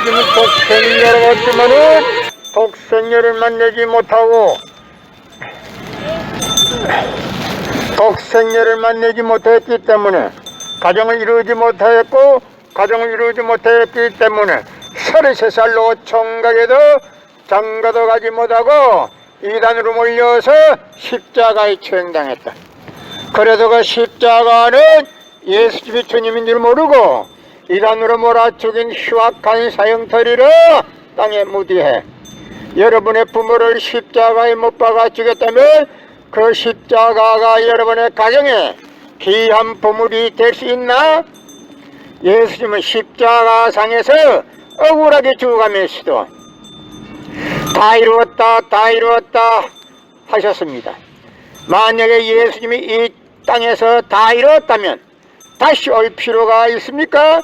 예수님은 독생자로 왔지만은 독생녀를 만나지 못하고 독생녀를 만나지 못했기 때문에 가정을 이루지 못하였고 가정을 이루지 못했기 때문에 33살로 총각에도 장가도 가지 못하고 이단으로 몰려서 십자가에 처형당했다. 그래도 그 십자가는 예수님이 주님인 줄 모르고 이단으로 몰아 죽인 흉악한 사형터리로 땅에 무디해 여러분의 부모를 십자가에 못 박아 죽였다면 그 십자가가 여러분의 가정에 귀한 보물이 될 수 있나? 예수님은 십자가상에서 억울하게 죽어가면서도 다 이루었다 다 이루었다 하셨습니다. 만약에 예수님이 이 땅에서 다 이루었다면 다시 올 필요가 있습니까?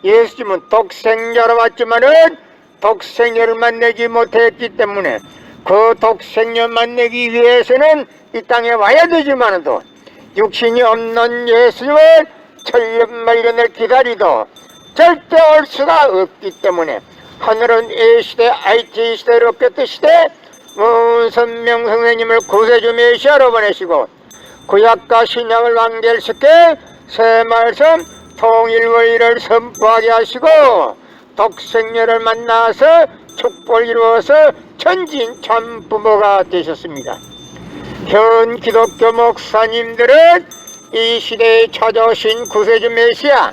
예수님은 독생자로 왔지만은 독생녀를 만나지 못했기 때문에 그 독생녀 만나기 위해서는 이 땅에 와야 되지만도 육신이 없는 예수님을 천년만년을 기다리도 절대 올 수가 없기 때문에 하늘은 A시대 IT 시대로 꼈던 시대 문선명 선생님을 구세주 메시아로 보내시고 구약과 신약을 완결시켜 새 말씀 통일원리를 선포하게 하시고 독생녀를 만나서 축복을 이루어서 천진 참부모가 되셨습니다. 현 기독교 목사님들은 이 시대에 찾아오신 구세주 메시아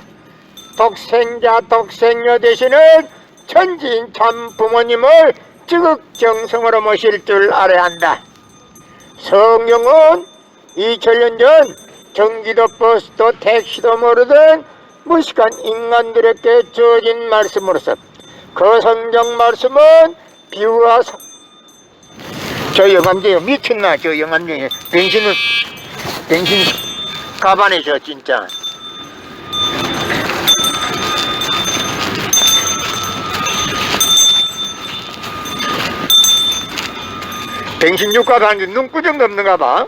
독생자 독생녀 되시는 천진 참부모님을 지극정성으로 모실 줄 알아야 한다. 성경은 2000년 전 경기도 버스도 택시도 모르던 무식한 인간들에게 주어진 말씀으로서 그 성경 말씀은 비유와 저 영감제요 미쳤나 저 영감제 변신 가반에 저 진짜 뱅신육 가반인데 눈구정도 없는가 봐.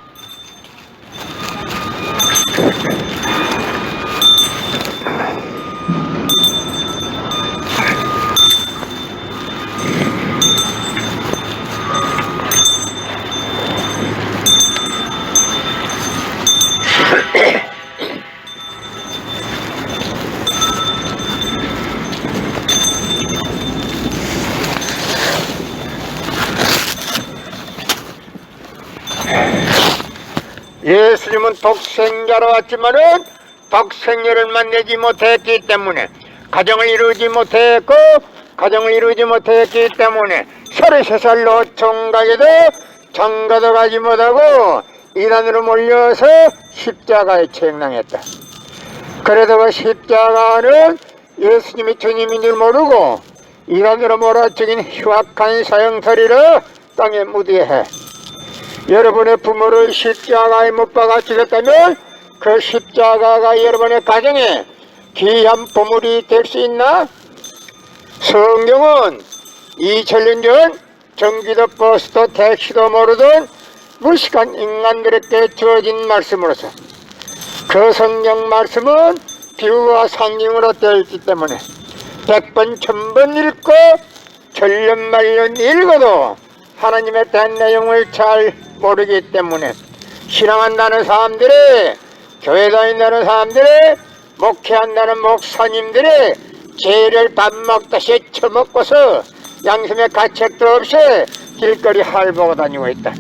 예수님은 독생자로 왔지만은 독생녀를 만나지 못했기 때문에 가정을 이루지 못했고 가정을 이루지 못했기 때문에 33살로 총각에도 장가도 가지 못하고 이단으로 몰려서 십자가에 처형당했다. 그래도 그 십자가는 예수님이 주님인 줄 모르고 이단으로 몰아죽인 흉악한 사형터리로 땅에 무디해 여러분의 부모를 십자가에 못 박아 죽였다면 그 십자가가 여러분의 가정에 귀한 보물이 될 수 있나? 성경은 2000년 전 경기도 버스도 택시도 모르던 무식한 인간들에게 주어진 말씀으로서 그 성경 말씀은 비유와 상징으로 되어 있기 때문에 100번 1000번 읽고 천년만년 읽어도 하나님에 대한 내용을 잘 모르기 때문에 신앙한다는 사람들이 교회 다닌다는 사람들이 목회한다는 목사님들이 죄를 밥 먹다시 처먹고서 양심의 가책도 없이 길거리 할보고 다니고 있다.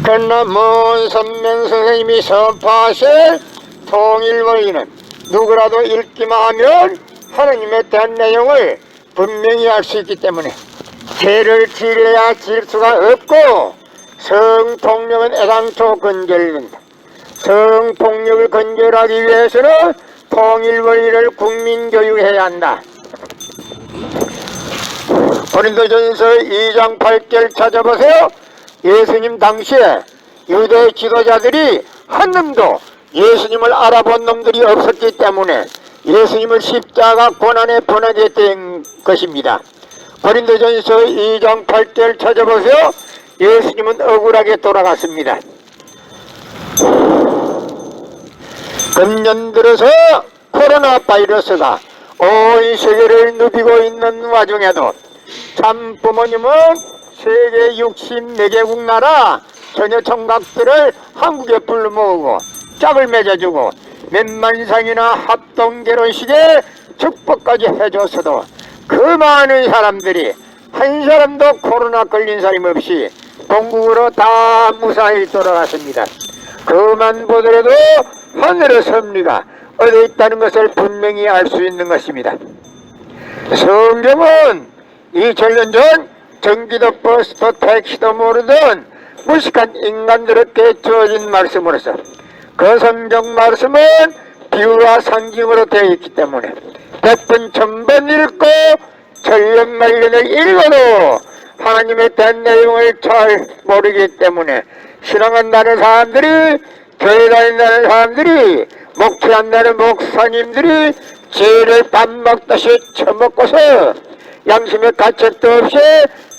그러나 문선명 선생님이 선포하실 통일원리는 누구라도 읽기만 하면 하나님에 대한 내용을 분명히 알 수 있기 때문에 죄를 지려야 질 수가 없고 성폭력은 애당초 건절된다. 성폭력을 건절하기 위해서는 통일원리를 국민교육해야 한다. 고린도전서 2장 8절 찾아보세요. 예수님 당시에 유대 지도자들이 한 놈도 예수님을 알아본 놈들이 없었기 때문에 예수님을 십자가 고난에 보내게 된 것입니다. 고린도전서 2장 8절 찾아보세요. 예수님은 억울하게 돌아갔습니다. 금년 들어서 코로나 바이러스가 온 세계를 누비고 있는 와중에도 참 부모님은 세계 64개국 나라 전혀 청각들을 한국에 불러 모으고 짝을 맺어주고 몇만상이나 합동 결혼식에 축복까지 해줬어도 그 많은 사람들이 한 사람도 코로나 걸린 사람 없이 본국으로 다 무사히 돌아갔습니다. 그만 보더라도 하늘의 섭리가 어디 있다는 것을 분명히 알 수 있는 것입니다. 성경은 2000년 전 전기도 버스도 택시도 모르던 무식한 인간들에게 주어진 말씀으로서 그 성경 말씀은 비유와 상징으로 되어 있기 때문에 100번 1000번 읽고 천년만년을 읽어도 하나님에 대한 내용을 잘 모르기 때문에 신앙한다는 사람들이, 교회 다닌다는 사람들이, 목회한다는 목사님들이 죄를 밥 먹듯이 처먹고서 양심의 가책도 없이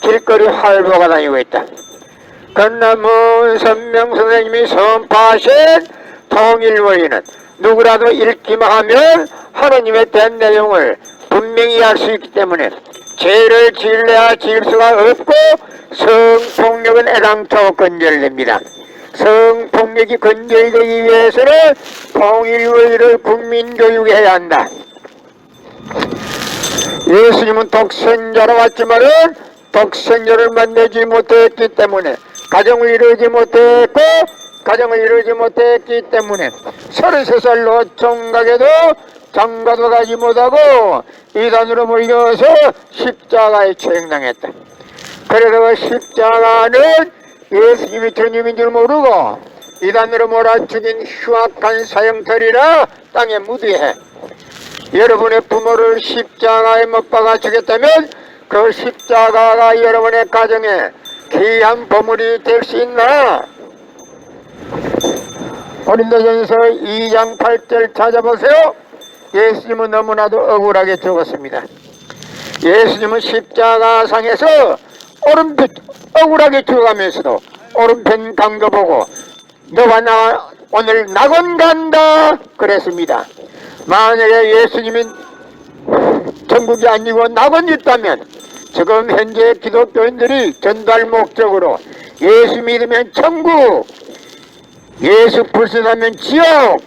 길거리 활보가 다니고 있다. 건남은 선명 선생님이 선포하신 통일원리는 누구라도 읽기만 하면 하나님에 대한 내용을 분명히 알 수 있기 때문에 죄를 지을래야 지을 수가 없고 성폭력은 애당초 건절됩니다. 성폭력이 건절되기 위해서는 통일원리를 국민교육해야 한다. 예수님은 독생자로 왔지만은 독생자를 만나지 못했기 때문에 가정을 이루지 못했기 때문에 33살 노총각에도 장가도 가지 못하고 이단으로 몰려서 십자가에 처형당했다. 그래서 그 십자가는 예수님이 주님인 줄 모르고 이단으로 몰아 죽인 흉악한 사형터리라 땅에 묻이해. 여러분의 부모를 십자가에 못 박아 죽였다면 그 십자가가 여러분의 가정에 귀한 보물이 될 수 있나? 고린도전서 2장 8절 찾아보세요. 예수님은 너무나도 억울하게 죽었습니다. 예수님은 십자가상에서 오른편 억울하게 죽어가면서도 오른편 강도 보고 너와 나 오늘 낙원 간다 그랬습니다. 만약에 예수님이 천국이 아니고 낙원이 있다면 지금 현재 기독교인들이 전달 목적으로 예수 믿으면 천국, 예수 불신하면 지옥,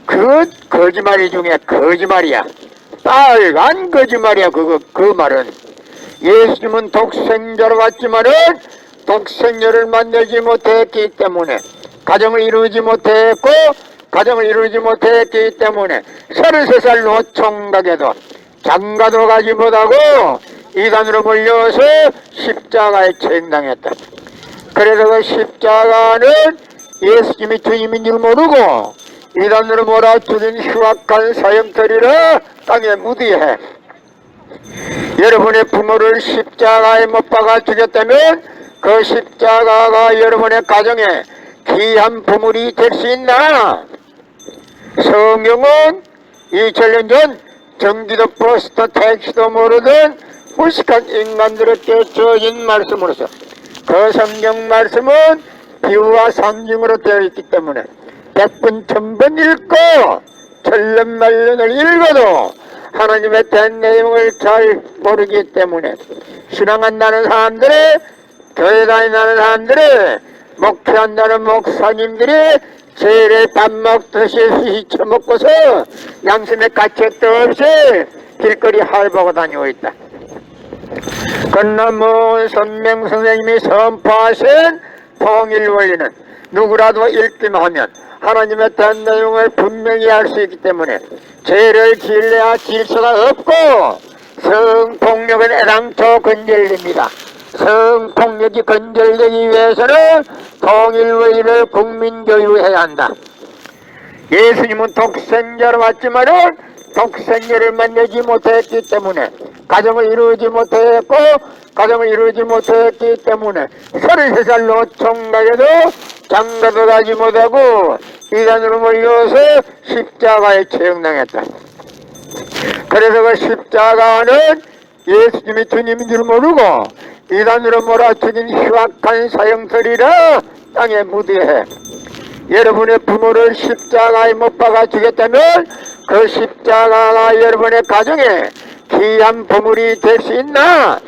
그 거짓말이 중에 거짓말이야. 빨간 거짓말이야. 그 말은 예수님은 독생자로 왔지만은 독생자를 만나지 못했기 때문에 가정을 이루지 못했기 때문에 33살 노총각에도 장가도 가지 못하고 이단으로 몰려서 십자가에 처형당했다. 그래서 그 십자가는 예수님이 주님인 줄 모르고 이단으로 몰아 죽인 흉악한 사형터리라 땅에 묻이해. 여러분의 부모를 십자가에 못 박아 죽였다면 그 십자가가 여러분의 가정에 귀한 보물이 될 수 있나? 성경은 2000년 전 전기도 버스도 택시도 모르던 무식한 인간들에게 주어진 말씀으로서 그 성경 말씀은 비유와 상징으로 되어 있기 때문에 100번 1000번 읽고 천년만년을 읽어도 하나님에 대한 내용을 잘 모르기 때문에 신앙한다는 사람들이, 교회 다닌다는 사람들이, 목회한다는 목사님들이 죄를 밥 먹듯이 휘쳐먹고서 양심의 가책도 없이 길거리 활보고 다니고 있다. 건남은 선명 선생님이 선포하신 통일원리는 누구라도 읽기만 하면 하나님에 대한 내용을 분명히 알 수 있기 때문에 죄를 지을래야 지을 수가 없고 성폭력은 애당초 건절됩니다. 성폭력이 건절되기 위해서는 통일원리를 국민교육해야 한다. 예수님은 독생자로 왔지만은 독생자를 만나지 못했기 때문에 가정을 이루지 못했기 때문에 33살 노총각에도 장가도 가지 못하고 이단으로 몰려서 십자가에 처형당했다. 그래서 그 십자가는 예수님이 주님인 줄 모르고 이단으로 몰아 죽인 흉악한 사형터리라 땅에 묻이해. 여러분의 부모를 십자가에 못 박아 죽였다면 그 십자가가 여러분의 가정에 귀한 보물이 될 수 있나?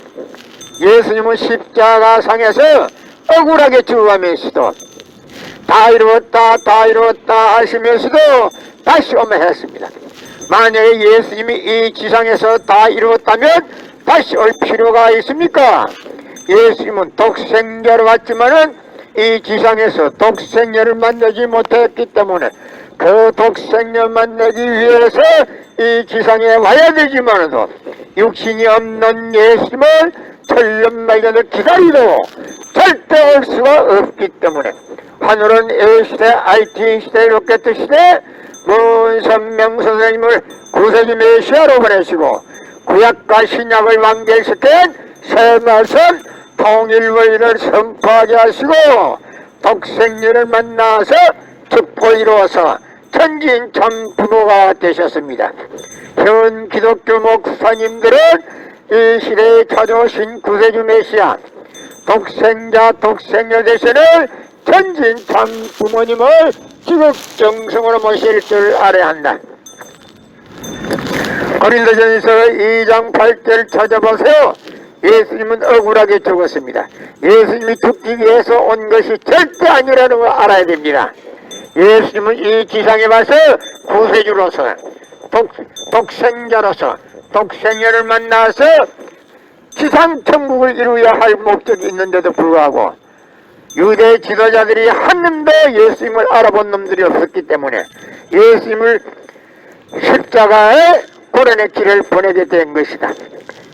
예수님은 십자가 상에서 억울하게 죽어가면서도 다 이루었다 하시면서도 다시 오며 했습니다. 만약에 예수님이 이 지상에서 다 이루었다면 다시 올 필요가 있습니까? 예수님은 독생자로 왔지만은 이 지상에서 독생자를 만나지 못했기 때문에 그 독생자 만나기 위해서 이 지상에 와야 되지만도 육신이 없는 예수님을 천년만년을 기다리도 절대 올 수가 없기 때문에 하늘은 A시대, IT 시대, 로켓 시대 문선명 선생님을 구세주 메시아로 보내시고 구약과 신약을 완결시킨 새 말씀 통일원리를 선포하게 하시고 독생자를 만나서 축복 이루어서 천진 참 부모가 되셨습니다. 현 기독교 목사님들은 이 시대에 찾아오신 구세주 메시아 독생자 되시는 천진 참 부모님을 지극정성으로 모실 줄 알아야 한다. 고린도전서 2장 8절 찾아보세요. 예수님은 억울하게 죽었습니다. 예수님이 죽기 위해서 온 것이 절대 아니라는 걸 알아야 됩니다. 예수님은 이 지상에 와서 구세주로서 독생자로서 독생자를 만나서 지상 천국을 이루어야 할 목적이 있는데도 불구하고 유대 지도자들이 한 놈도 예수님을 알아본 놈들이 없었기 때문에 예수님을 십자가에 고난의 길을 보내게 된 것이다.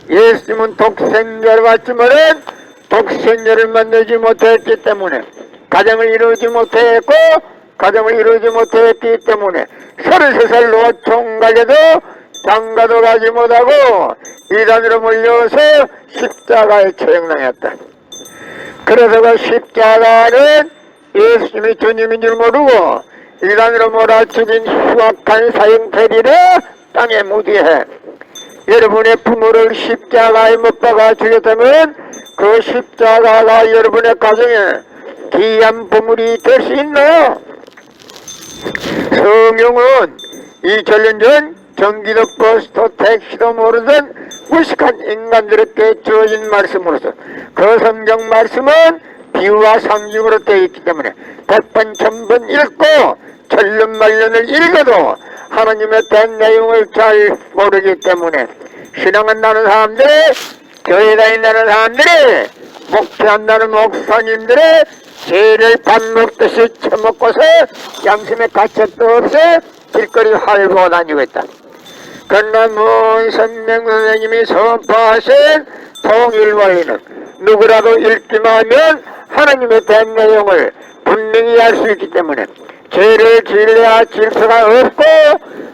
예수님은 독생자로 왔지만은 독생자를 만나지 못했기 때문에 가정을 이루지 못했고 가정을 이루지 못했기 때문에 33살 노총각에도 장가도 가지 못하고 이단으로 몰려서 십자가에 처형당했다. 그래서 그 십자가는 예수님이 주님인 줄 모르고 이단으로 몰아 죽인 흉악한 사형패리를 땅에 묻이해 여러분의 부모를 십자가에 못 박아 죽였다면 그 십자가가 여러분의 가정에 귀한 보물이 될 수 있나요? 성경은 2000년 전 전기도 버스도 택시도 모르던 무식한 인간들에게 주어진 말씀으로서 그 성경 말씀은 비유와 상징으로 되어 있기 때문에 100번 1000번 읽고 천년만년을 읽어도 하나님의 된 내용을 잘 모르기 때문에 신앙한다는 사람들이 교회 다닌다는 다른사람들이 목회한다는 목사님들이 죄를 밥 먹듯이 처먹고서 양심의 가책도 없이 길거리 활보고 다니고 있다. 그러나 문선명 선생님이 선포하신 통일원리는 누구라도 읽기만 하면 하나님의 된 내용을 분명히 알 수 있기 때문에 죄를 지으려 질서가 없고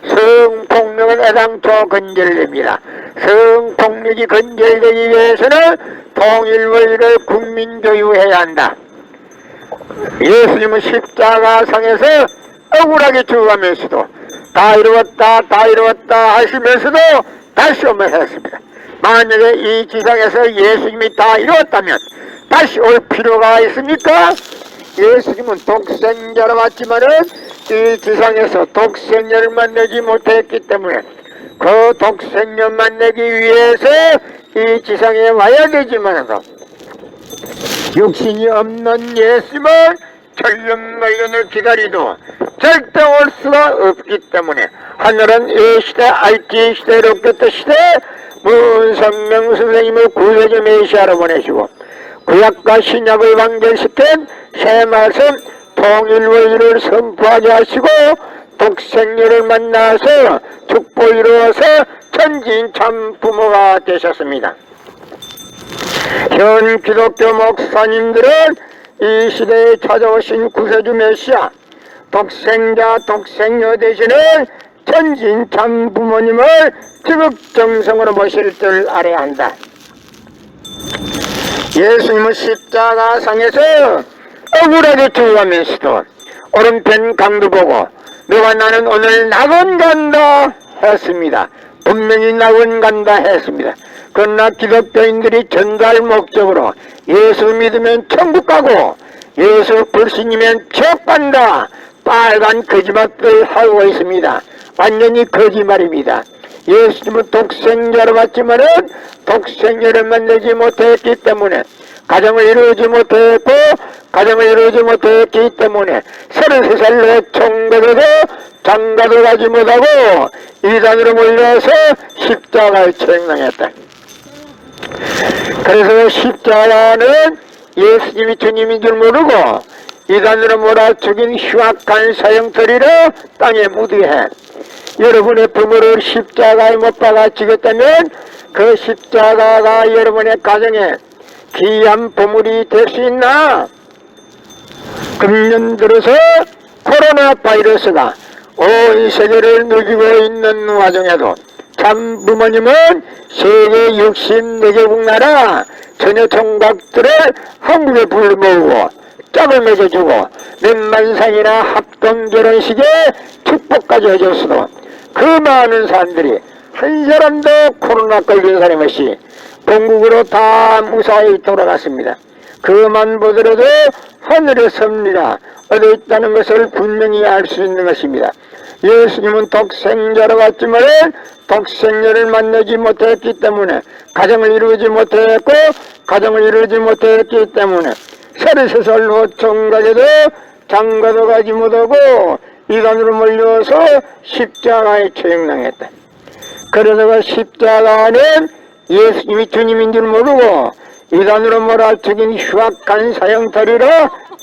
성폭력은 애당초 건절됩니다. 성폭력이 건절되기 위해서는 통일원리를 국민교육해야 한다. 예수님은 십자가상에서 억울하게 죽어가면서도 다 이루었다 하시면서도 다시 오며 했습니다. 만약에 이 지상에서 예수님이 다 이루었다면 다시 올 필요가 있습니까? 예수님은 독생자로 왔지만은 이 지상에서 독생자를 만나지 못했기 때문에 그 독생자 만나기 위해서 이 지상에 와야 되지만은 육신이 없는 예수님은 천년만년을 기다리도 절대 올 수가 없기 때문에 하늘은 A시대, IT 시대, 로켓 시대 문선명 선생님을 구세주 메시아로 보내시고 구약과 신약을 완결시킨 새 말씀 통일원리를 선포하게 하시고 독생자를 만나서 축복 이루어서 천진 참 부모가 되셨습니다. 현 기독교 목사님들은 이 시대에 찾아오신 구세주 메시아 독생자 되시는 천진 참 부모님을 지극정성으로 모실 줄 알아야 한다. 예수님은 십자가상에서 억울하게 죽어가면서도 오른편 강도 보고 너가 나는 오늘 낙원 간다 했습니다. 분명히 낙원 간다 했습니다. 그러나 기독교인들이 전달 목적으로 예수 믿으면 천국 가고 예수 불신이면 지옥 간다 빨간 거짓말을 하고 있습니다. 완전히 거짓말입니다. 예수님은 독생자로 왔지만은 독생자를 만나지 못했기 때문에 가정을 이루지 못했고 가정을 이루지 못했기 때문에 33살로 총각에서 장가도 가지 못하고 이단으로 몰려서 십자가에 처형당했다. 그래서 십자가는 예수님이 주님인 줄 모르고 이단으로 몰아죽인 흉악한 사형터리로 땅에 묻어해 여러분의 부모를 십자가에 못 박아 죽였다면 그 십자가가 여러분의 가정에 귀한 보물이 될 수 있나? 금년 들어서 코로나 바이러스가 온 세계를 누비고 있는 와중에도 참 부모님은 세계 64개국 나라 전혀 총각들을 한국에 불러모으고 짝을 맺어주고 몇만상이나 합동 결혼식에 축복까지 해줬어도 그 많은 사람들이 한 사람도 코로나 걸린 사람 없이 본국으로 다 무사히 돌아갔습니다. 그만 보더라도 하늘의 섭리가 어디 있다는 것을 분명히 알 수 있는 것입니다. 예수님은 독생자로 왔지만 독생자를 만나지 못했기 때문에 가정을 이루지 못했고 가정을 이루지 못했기 때문에 33살로 총각에도 장가도 가지 못하고 이단으로 몰려서 십자가에 처형당했다. 그래서 그 십자가는 예수님이 주님인 줄 모르고 이단으로 몰아죽인 흉악한 사형터리로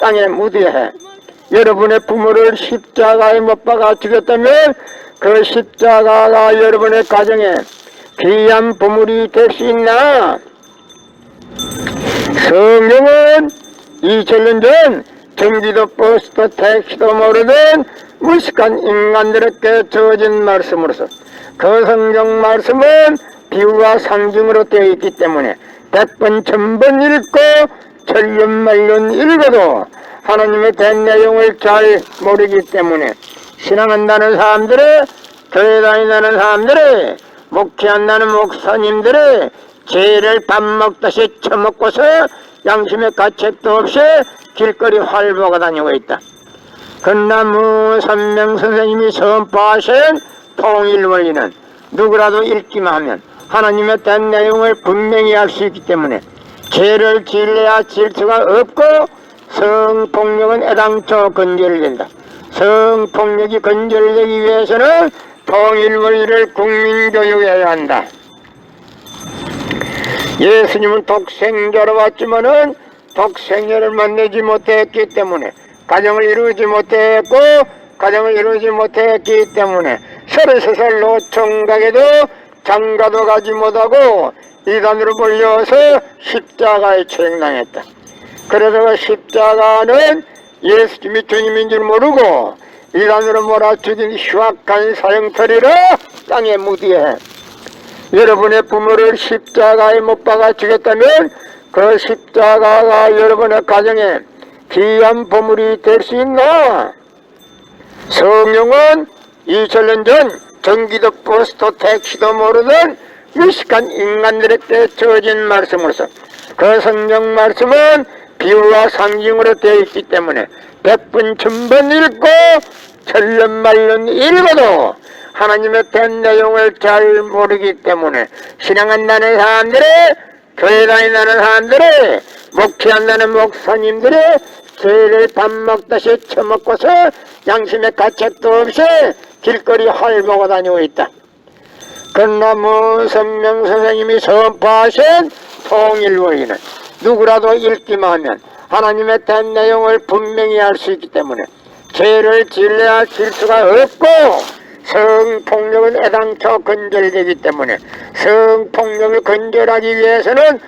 땅에 묻어해 여러분의 부모를 십자가에 못 박아 죽였다면 그 십자가가 여러분의 가정에 귀한 보물이 될 수 있나? 성경은 2000년 전 전기도 버스도 택시도 모르던 무식한 인간들에게 주어진 말씀으로서 그 성경 말씀은 비유와 상징으로 되어 있기 때문에 100번 1000번 읽고 천년만년 읽어도 하나님의 된 내용을 잘 모르기 때문에 신앙한다는 사람들의 교회 다닌다는 사람들의 목회한다는 목사님들의 죄를 밥 먹듯이 처먹고서 양심의 가책도 없이 길거리 활보가 다니고 있다. 건나무 선명 선생님이 선포하신 통일원리는 누구라도 읽기만 하면 하나님의 된 내용을 분명히 알 수 있기 때문에 죄를 지으려야 지을 수가 없고 성폭력은 애당초 건절된다. 성폭력이 건절되기 위해서는 통일원리를 국민교육해야 한다. 예수님은 독생자로 왔지만은 독생자를 만나지 못했기 때문에 가정을 이루지 못했고 가정을 이루지 못했기 때문에 33살로 총각에도 장가도 가지 못하고 이단으로 몰려서 십자가에 처형당했다. 그래서 그 십자가는 예수님이 주님인 줄 모르고 이단으로 몰아죽인 흉악한 사형터리로 땅에 묻어해 여러분의 부모를 십자가에 못 박아 죽였다면 그 십자가가 여러분의 가정에 귀한 보물이 될 수 있나? 성령은 2000년 전 전기도 버스도 택시도 모르던 무식한 인간들에게 주어진 말씀으로서 그 성경 말씀은 비유와 상징으로 되어 있기 때문에 100번 1000번 읽고 천년만년 읽어도 하나님의 된 내용을 잘 모르기 때문에 신앙한다는 사람들의 교회 다닌다는 사람들의 목회한다는 목사님들의 죄를 밥 먹듯이 처먹고서 양심의 가책도 없이 길거리 활보고 다니고 있다. 건나무 선명 선생님이 선포하신 통일원리는 누구라도 읽기만 하면 하나님의 된 내용을 분명히 알 수 있기 때문에 죄를 지으려야 지을 수가 없고 성폭력은 애당초 건절되기 때문에 성폭력을 건절하기 위해서는